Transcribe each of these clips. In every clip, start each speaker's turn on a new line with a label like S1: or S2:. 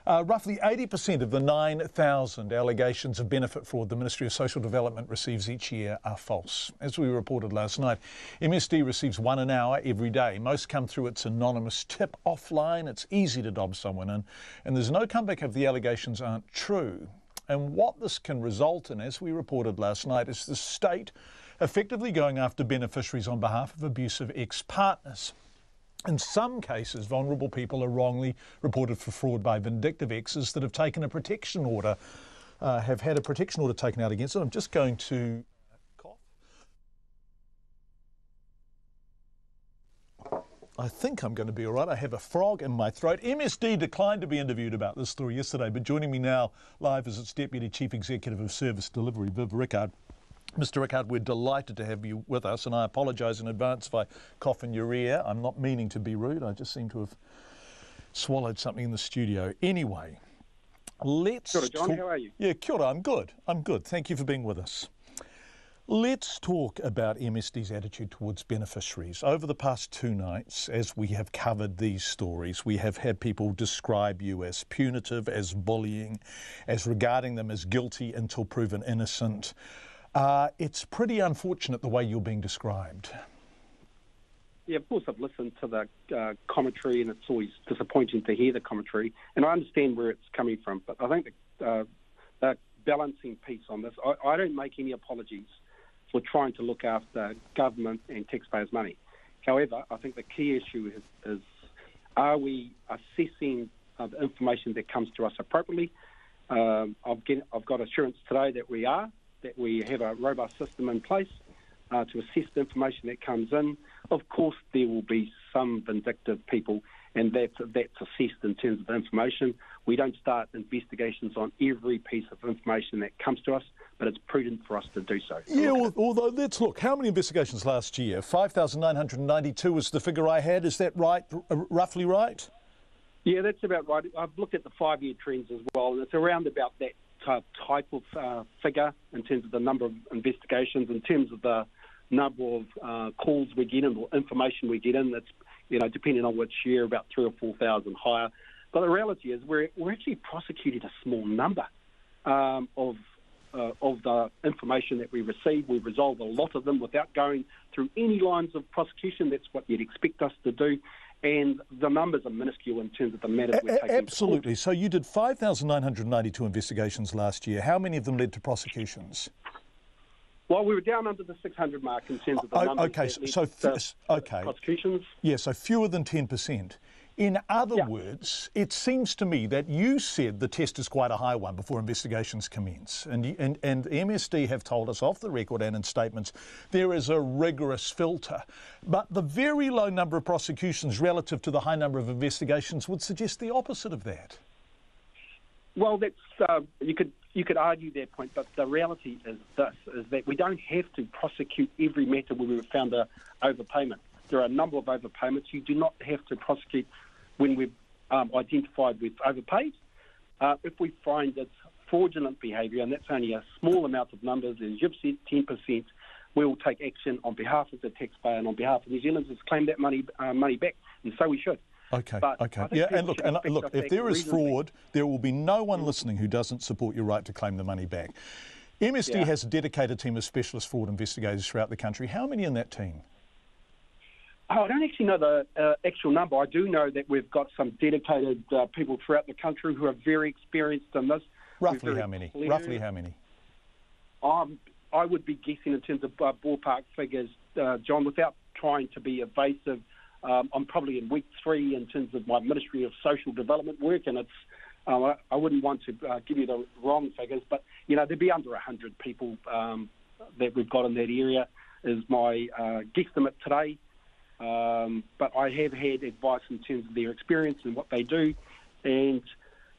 S1: Roughly 80% of the 9,000 allegations of benefit fraud the Ministry of Social Development receives each year are false. As we reported last night, MSD receives one an hour every day. Most come through its anonymous tip offline. It's easy to dob someone in, and there's no comeback if the allegations aren't true. And what this can result in, as we reported last night, is the state effectively going after beneficiaries on behalf of abusive ex-partners. In some cases, vulnerable people are wrongly reported for fraud by vindictive exes that have taken a protection order, have had a protection order taken out against them. I'm just going to cough. I think I'm going to be all right. I have a frog in my throat. MSD declined to be interviewed about this story yesterday, but joining me now live is its Deputy Chief Executive of Service Delivery, Viv Rickard. Mr. Rickard, we're delighted to have you with us, and I apologise in advance if I cough in your ear. I'm not meaning to be rude. I just seem to have swallowed something in the studio. Anyway, let's
S2: Kia ora, John. How are you?
S1: Yeah, kia ora. I'm good. I'm good. Thank you for being with us. Let's talk about MSD's attitude towards beneficiaries. Over the past two nights, as we have covered these stories, we have had people describe you as punitive, as bullying, as regarding them as guilty until proven innocent. It's pretty unfortunate the way you're being described.
S2: Yeah, of course I've listened to the commentary, and it's always disappointing to hear the commentary, and I understand where it's coming from, but I think the balancing piece on this, I don't make any apologies for trying to look after government and taxpayers' money. However, I think the key issue is are we assessing the information that comes to us appropriately? I've got assurance today that we are, that we have a robust system in place to assess the information that comes in. Of course, there will be some vindictive people, and that's assessed in terms of information. We don't start investigations on every piece of information that comes to us, but it's prudent for us to do so.
S1: Yeah, although let's look. How many investigations last year? 5,992 was the figure I had. Is that right? Roughly right?
S2: Yeah, that's about right. I've looked at the 5-year trends as well, and it's around about that type of figure in terms of the number of investigations, in terms of the number of calls we get in or information we get in. That's, depending on which year, about 3,000 or 4,000 higher. But the reality is we're actually prosecuting a small number of the information that we receive. We resolve a lot of them without going through any lines of prosecution. That's what you'd expect us to do. And the numbers are minuscule in terms of the matters we're taking.
S1: Absolutely. So you did 5,992 investigations last year. How many of them led to prosecutions?
S2: Well, we were down under the 600 mark in terms of the numbers prosecutions.
S1: Yeah, so fewer than 10%. In other words, it seems to me that you said the test is quite a high one before investigations commence. And MSD have told us off the record and in statements there is a rigorous filter. But the very low number of prosecutions relative to the high number of investigations would suggest the opposite of that.
S2: Well, that's you could argue that point, but the reality is that we don't have to prosecute every matter where we've found a overpayment. There are a number of overpayments. You do not have to prosecute when we've identified we've overpaid. If we find it's fraudulent behaviour, and that's only a small amount of numbers, as you've said, 10%, we will take action on behalf of the taxpayer and on behalf of New Zealanders to claim that money back, and so we should.
S1: Okay. Yeah, and look, if there is fraud, there will be no one listening who doesn't support your right to claim the money back. MSD has a dedicated team of specialist fraud investigators throughout the country. How many in that team?
S2: Oh, I don't actually know the actual number. I do know that we've got some dedicated people throughout the country who are very experienced in this.
S1: Roughly how many? Roughly how many?
S2: I would be guessing in terms of ballpark figures, John, without trying to be evasive. I'm probably in week 3 in terms of my Ministry of Social Development work, and it's I wouldn't want to give you the wrong figures, but there'd be under 100 people that we've got in that area is my guesstimate today. But I have had advice in terms of their experience and what they do, and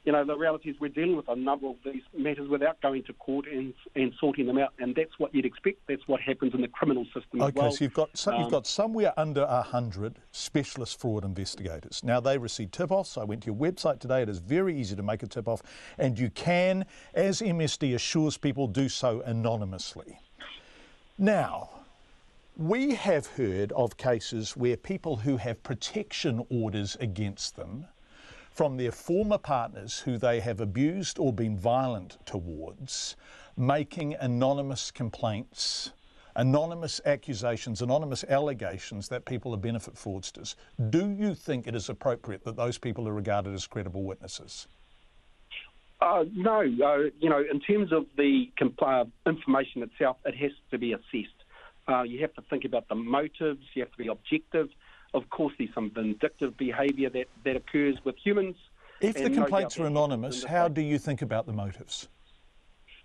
S2: the reality is we're dealing with a number of these matters without going to court and sorting them out, and that's what you'd expect. That's what happens in the criminal system as well.
S1: Okay, so you've got somewhere under 100 specialist fraud investigators. Now, they receive tip-offs. I went to your website today. It is very easy to make a tip-off, and you can, as MSD assures people, do so anonymously. Now, we have heard of cases where people who have protection orders against them from their former partners who they have abused or been violent towards, making anonymous complaints, anonymous accusations, anonymous allegations that people are benefit fraudsters. Do you think it is appropriate that those people are regarded as credible witnesses?
S2: No. In terms of the information itself, it has to be assessed. You have to think about the motives. You have to be objective. Of course, there's some vindictive behaviour that occurs with humans.
S1: If the complaints are anonymous, how do you think about the motives?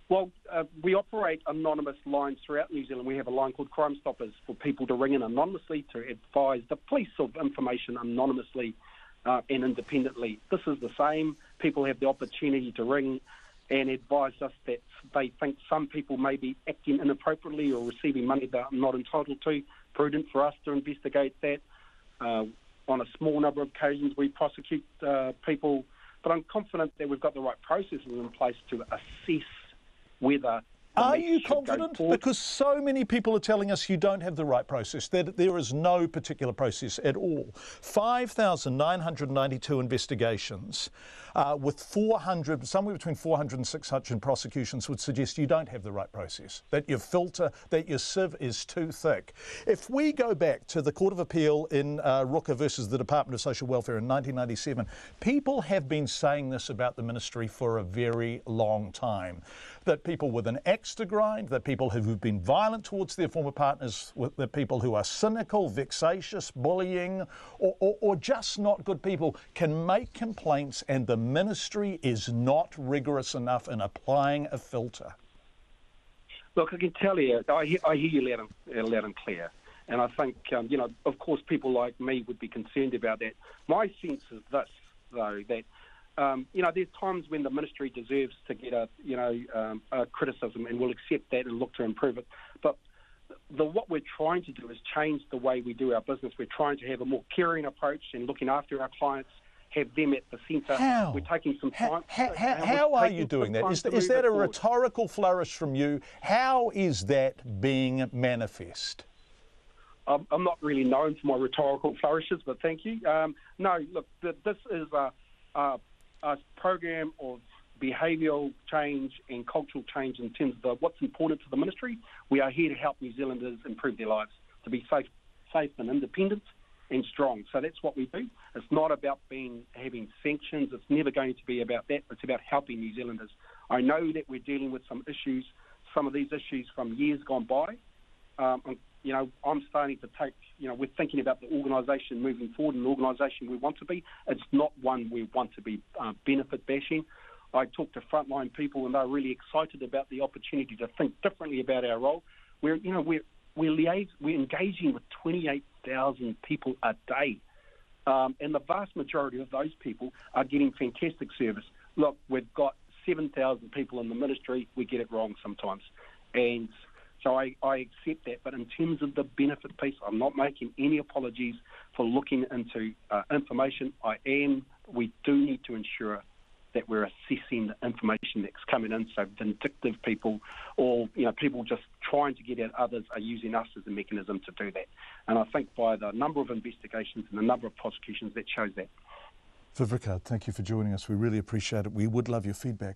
S2: Well, we operate anonymous lines throughout New Zealand. We have a line called Crime Stoppers for people to ring in anonymously to advise the police of information anonymously and independently. This is the same. People have the opportunity to ring and advise us that they think some people may be acting inappropriately or receiving money they're not entitled to. Prudent for us to investigate that. On a small number of occasions, we prosecute people, but I'm confident that we've got the right processes in place to assess whether.
S1: Are you confident? Because so many people are telling us you don't have the right process, that there is no particular process at all. 5,992 investigations with 400, somewhere between 400 and 600 prosecutions would suggest you don't have the right process, that your filter, that your sieve is too thick. If we go back to the Court of Appeal in Rooker versus the Department of Social Welfare in 1997, people have been saying this about the ministry for a very long time, that people with an axe to grind, that people who've been violent towards their former partners, the people who are cynical, vexatious, bullying, or just not good people can make complaints, and the ministry is not rigorous enough in applying a filter.
S2: Look, I can tell you, I hear you loud and clear. And I think, of course, people like me would be concerned about that. My sense is this, though, that there's times when the ministry deserves to get a criticism, and we'll accept that and look to improve it. But what we're trying to do is change the way we do our business. We're trying to have a more caring approach and looking after our clients, have them at the centre.
S1: How?
S2: We're taking some time.
S1: How are you doing that? Is that a rhetorical flourish from you? How is that being manifest?
S2: I'm not really known for my rhetorical flourishes, but thank you. No, look, this is a program of behavioural change and cultural change in terms of what's important to the ministry. We are here to help New Zealanders improve their lives, to be safe and independent and strong. So that's what we do. It's not about having sanctions. It's never going to be about that. It's about helping New Zealanders. I know that we're dealing with some of these issues from years gone by. I'm starting to take, we're thinking about the organisation moving forward and the organisation we want to be. It's not one we want to be benefit bashing. I talk to frontline people and they're really excited about the opportunity to think differently about our role. We're engaging with 28,000 people a day. And the vast majority of those people are getting fantastic service. Look, we've got 7,000 people in the ministry. We get it wrong sometimes. And so I accept that. But in terms of the benefit piece, I'm not making any apologies for looking into information. We do need to ensure that we're assessing the information that's coming in. So vindictive people or people just trying to get at others are using us as a mechanism to do that. And I think by the number of investigations and the number of prosecutions, that shows that.
S1: Viv Rickard, thank you for joining us. We really appreciate it. We would love your feedback